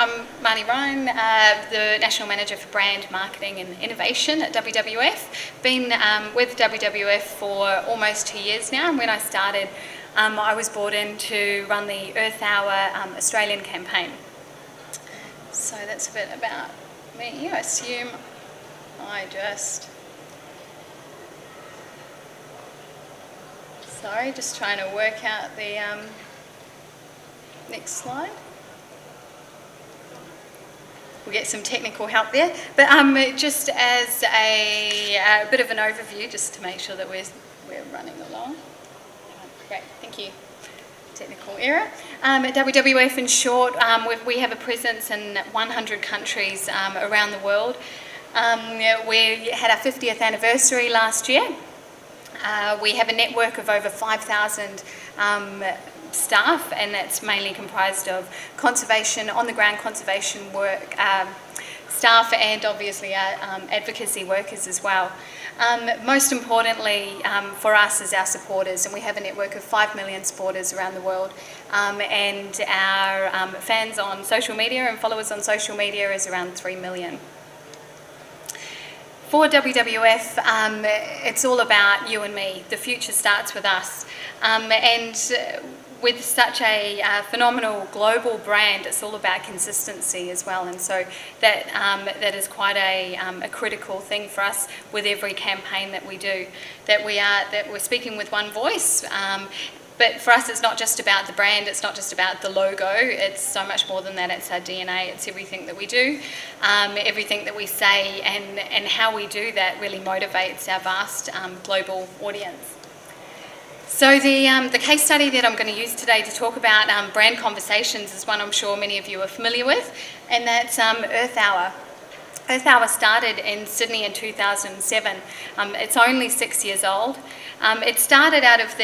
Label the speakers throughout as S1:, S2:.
S1: I'm Marni Ryan, the National Manager for Brand Marketing and Innovation at WWF. Been with WWF for almost 2 years now, and when I started, I was brought in to run the Earth Hour Australian campaign. So that's a bit about me. I assume I just... Sorry, just trying to work out the next slide. We'll get some technical help there. But just as a bit of an overview, just to make sure that we're running along. Great, thank you. Technical error. At WWF, in short, we have a presence in 100 countries around the world. We had our 50th anniversary last year. We have a network of over 5,000 staff, and that's mainly comprised of conservation, on-the-ground conservation work staff, and obviously our advocacy workers as well. Most importantly for us is our supporters, and we have a network of 5 million supporters around the world, and our fans on social media and followers on social media is around 3 million. For WWF, it's all about you and me. The future starts with us. And with such a phenomenal global brand, it's all about consistency as well. And so that is quite a critical thing for us with every campaign that we do, that we're speaking with one voice. But for us, it's not just about the brand, it's not just about the logo, it's so much more than that. It's our DNA, it's everything that we do, everything that we say, and how we do that really motivates our vast global audience. So the case study that I'm going to use today to talk about brand conversations is one I'm sure many of you are familiar with, and that's Earth Hour. Earth Hour started in Sydney in 2007. It's only 6 years old. It started out of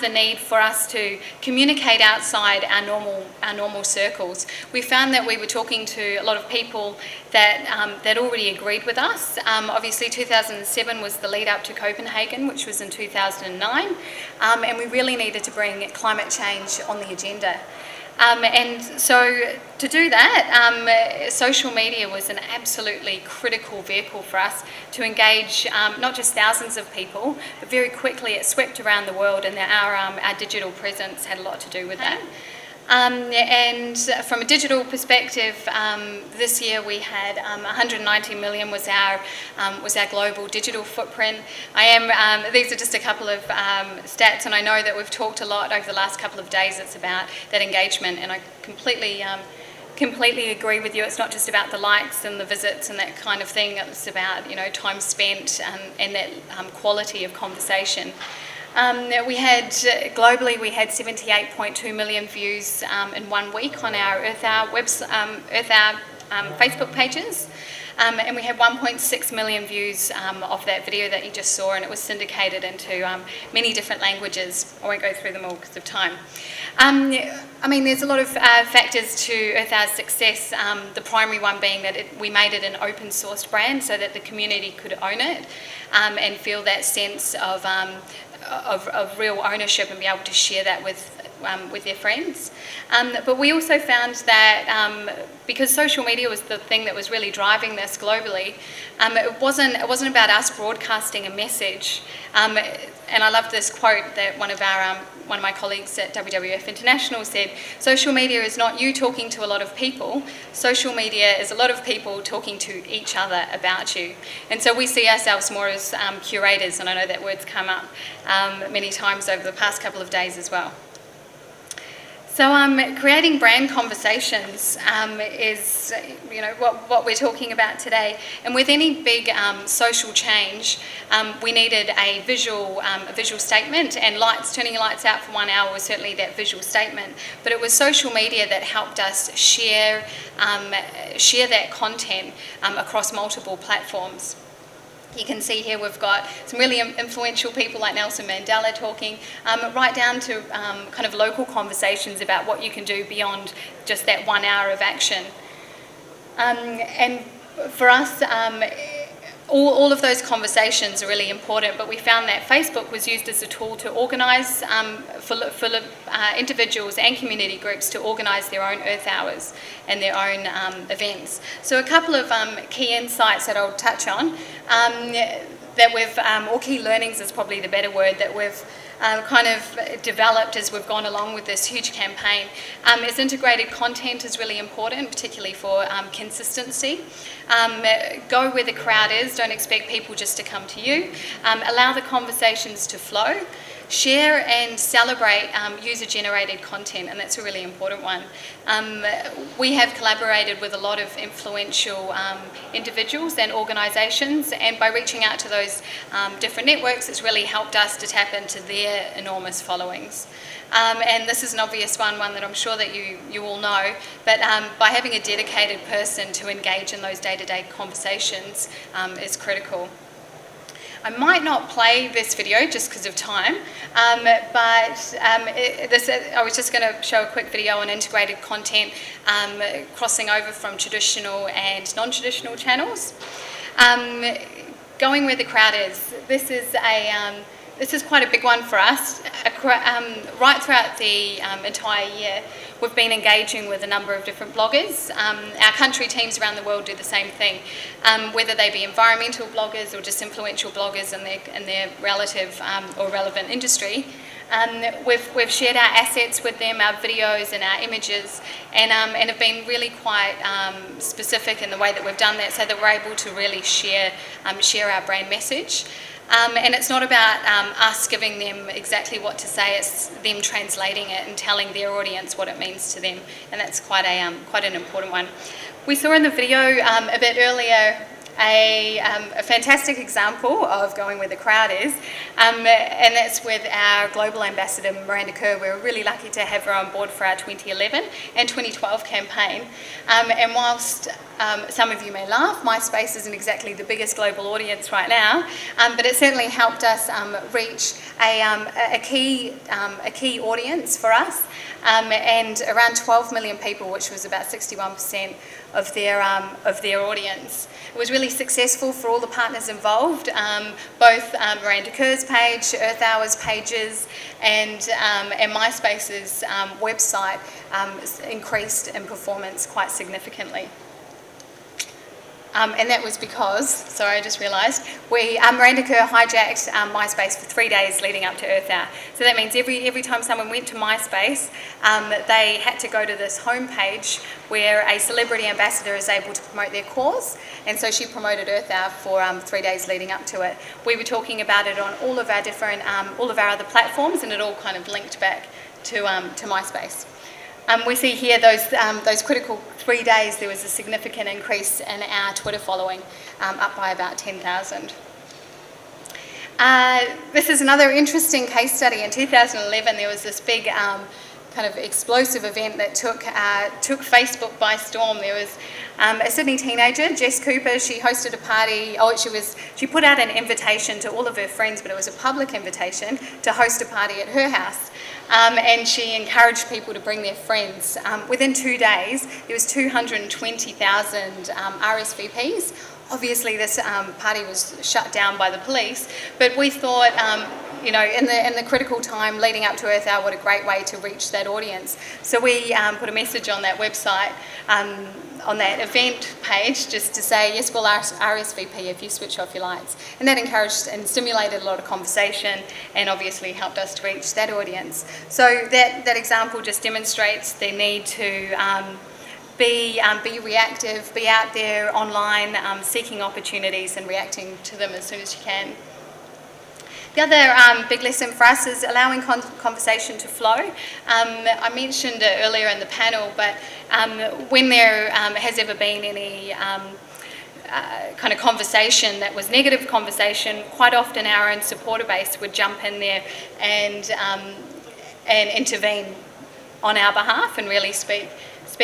S1: the need for us to communicate outside our normal circles. We found that we were talking to a lot of people that already agreed with us. Obviously 2007 was the lead up to Copenhagen, which was in 2009, and we really needed to bring climate change on the agenda. And so to do that, social media was an absolutely critical vehicle for us to engage not just thousands of people, but very quickly it swept around the world, and our digital presence had a lot to do with that. And from a digital perspective, this year we had 190 million was our global digital footprint. These are just a couple of stats, and I know that we've talked a lot over the last couple of days. It's about that engagement, and I completely agree with you. It's not just about the likes and the visits and that kind of thing. It's about time spent and that quality of conversation. Globally we had 78.2 million views in 1 week on our Earth Hour Facebook pages, and we had 1.6 million views of that video that you just saw, and it was syndicated into many different languages. I won't go through them all because of time. There's a lot of factors to Earth Hour's success, the primary one being that we made it an open source brand so that the community could own it and feel that sense of real ownership and be able to share that with their friends. But we also found that because social media was the thing that was really driving this globally, it wasn't about us broadcasting a message. And I love this quote that one of my colleagues at WWF International said: social media is not you talking to a lot of people, social media is a lot of people talking to each other about you. And so we see ourselves more as curators, and I know that word's come up many times over the past couple of days as well. So creating brand conversations is what we're talking about today. And with any big social change, we needed a visual statement, and turning lights out for 1 hour was certainly that visual statement. But it was social media that helped us share that content across multiple platforms. You can see here we've got some really influential people like Nelson Mandela talking, right down to kind of local conversations about what you can do beyond just that 1 hour of action. And for us, all of those conversations are really important, but we found that Facebook was used as a tool to organise for individuals and community groups to organise their own Earth Hours and their own events. So a couple of key insights that I'll touch on that we've, or key learnings is probably the better word, that we've kind of developed as we've gone along with this huge campaign is integrated content is really important, particularly for consistency. Go where the crowd is, don't expect people just to come to you. Allow the conversations to flow. Share and celebrate user-generated content, and that's a really important one. We have collaborated with a lot of influential individuals and organisations, and by reaching out to those different networks, it's really helped us to tap into their enormous followings. And this is an obvious one that I'm sure that you all know, but by having a dedicated person to engage in those day-to-day conversations is critical. I might not play this video just because of time, but I was just going to show a quick video on integrated content crossing over from traditional and non-traditional channels. Going where the crowd is. This is quite a big one for us. Right throughout the entire year, we've been engaging with a number of different bloggers. Our country teams around the world do the same thing, whether they be environmental bloggers or just influential bloggers in their relative or relevant industry. We've shared our assets with them, our videos and our images, and have been really quite specific in the way that we've done that, so that we're able to really share our brand message. And it's not about us giving them exactly what to say, it's them translating it and telling their audience what it means to them, and that's quite an important one. We saw in the video a bit earlier a fantastic example of going where the crowd is, and that's with our global ambassador Miranda Kerr. We were really lucky to have her on board for our 2011 and 2012 campaign, and whilst some of you may laugh, MySpace isn't exactly the biggest global audience right now, but it certainly helped us reach a key audience for us, and around 12 million people, which was about 61% of their audience. It was really successful for all the partners involved, both Miranda Kerr's page, Earth Hour's pages, and MySpace's website increased in performance quite significantly. And that was because, sorry, I just realised, Miranda Kerr hijacked MySpace for 3 days leading up to Earth Hour. So that means every time someone went to MySpace, they had to go to this homepage where a celebrity ambassador is able to promote their cause. And so she promoted Earth Hour for 3 days leading up to it. We were talking about it on all of our different, all of our other platforms, and it all kind of linked back to MySpace. We see here those critical 3 days, there was a significant increase in our Twitter following, up by about 10,000. This is another interesting case study. In 2011, there was this big kind of explosive event that took Facebook by storm. There was a Sydney teenager, Jess Cooper. She hosted a party. She put out an invitation to all of her friends, but it was a public invitation to host a party at her house. And she encouraged people to bring their friends. Within 2 days, there was 220,000 RSVPs. Obviously, this party was shut down by the police, but we thought, in the critical time leading up to Earth Hour, what a great way to reach that audience. So we put a message on that website, on that event page, just to say, yes, we'll RSVP if you switch off your lights. And that encouraged and stimulated a lot of conversation, and obviously helped us to reach that audience. So that example just demonstrates the need to be reactive, be out there online, seeking opportunities and reacting to them as soon as you can. The other big lesson for us is allowing conversation to flow. I mentioned it earlier in the panel, but when there has ever been any kind of conversation that was negative conversation, quite often our own supporter base would jump in there and intervene on our behalf and really speak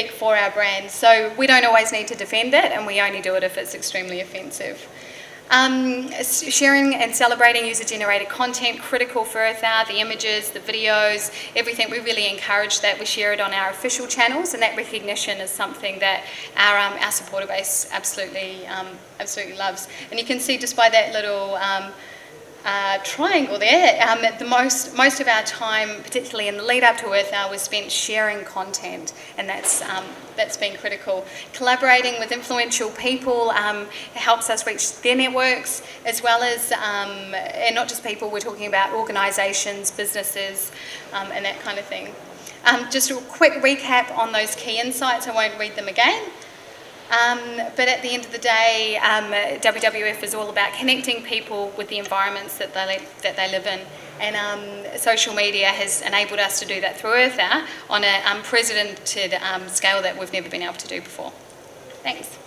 S1: for our brand. So we don't always need to defend it, and we only do it if it's extremely offensive. Sharing and celebrating user-generated content, critical for Earth Hour, the images, the videos, everything. We really encourage that. We share it on our official channels, and that recognition is something that our supporter base absolutely loves. And you can see just by that little triangle there, most of our time, particularly in the lead up to Earth Hour, was spent sharing content, and that's been critical. Collaborating with influential people helps us reach their networks, as well as, and not just people, we're talking about organisations, businesses, and that kind of thing. Just a quick recap on those key insights, I won't read them again. But at the end of the day, WWF is all about connecting people with the environments that they live in, and social media has enabled us to do that through Earth Hour on an unprecedented scale that we've never been able to do before. Thanks.